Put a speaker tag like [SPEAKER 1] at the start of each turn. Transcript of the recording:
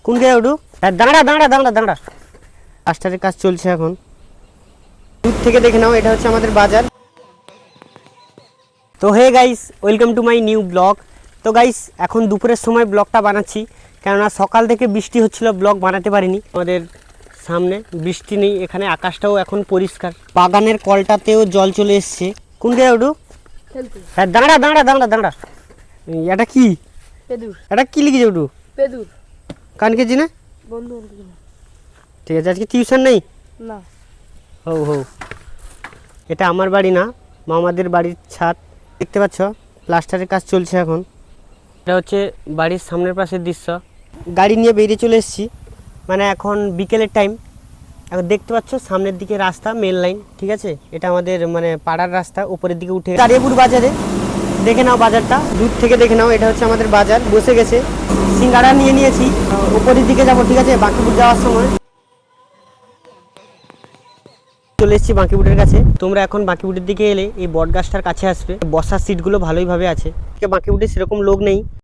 [SPEAKER 1] কোন জায়গায় উঠু? দাঁড়া দাঁড়া দাঁড়া দাঁড়া, প্লাস্টারের কাজ চলছে এখন। দূর থেকে দেখে নাও, এটা হচ্ছে আমাদের বাজার। তো hey guys, welcome to my new blog. তো গাইস, এখন দুপুরের সময় ব্লগটা বানাচ্ছি, কেননা সকাল থেকে বৃষ্টি হচ্ছিল, ব্লগ বানাতে পারিনি। আমাদের সামনে বৃষ্টি নেই, এখানে আকাশটাও এখন পরিষ্কার। বাগানের কলটাতেও জল চলে এসছে। কোন জায়গায় উঠু? হ্যাঁ দাঁড়া দাঁড়া দাঁড়া দাঁড়া, এটা কি? এটা কি লিখেছে উঠু? কান কেজি না? ঠিক আছে, আজকে টিউশন নেই
[SPEAKER 2] না।
[SPEAKER 1] হৌ হৌ, এটা আমার বাড়ি না, মামাদের বাড়ির ছাদ। দেখতে পাচ্ছ প্লাস্টারের কাজ চলছে এখন। এটা হচ্ছে বাড়ির সামনের পাশের দৃশ্য। গাড়ি নিয়ে বেরিয়ে চলে এসেছি, মানে এখন বিকেলের টাইম। এখন দেখতে পাচ্ছ সামনের দিকে রাস্তা, মেন লাইন, ঠিক আছে? এটা আমাদের মানে পাড়ার রাস্তা, উপরের দিকে উঠে দাঁড়িয়েপুর বাজারে। দেখে নাও বাজারটা, দূর থেকে দেখে নাও, এটা হচ্ছে আমাদের বাজার। বসে গেছে, সিঙ্গাড়া নিয়ে নিয়েছি, উপরের দিকে যাবো, ঠিক আছে? বাঁকিপুর যাওয়ার সময় চলে এসেছি বাঁকিপুরের কাছে। তোমরা এখন বাঁকিপুরের দিকে এলে এই বট গাছটার কাছে আসবে, বসার সিটগুলো ভালোইভাবে আছে। বাঁকিপুরে সেরকম লোক নেই,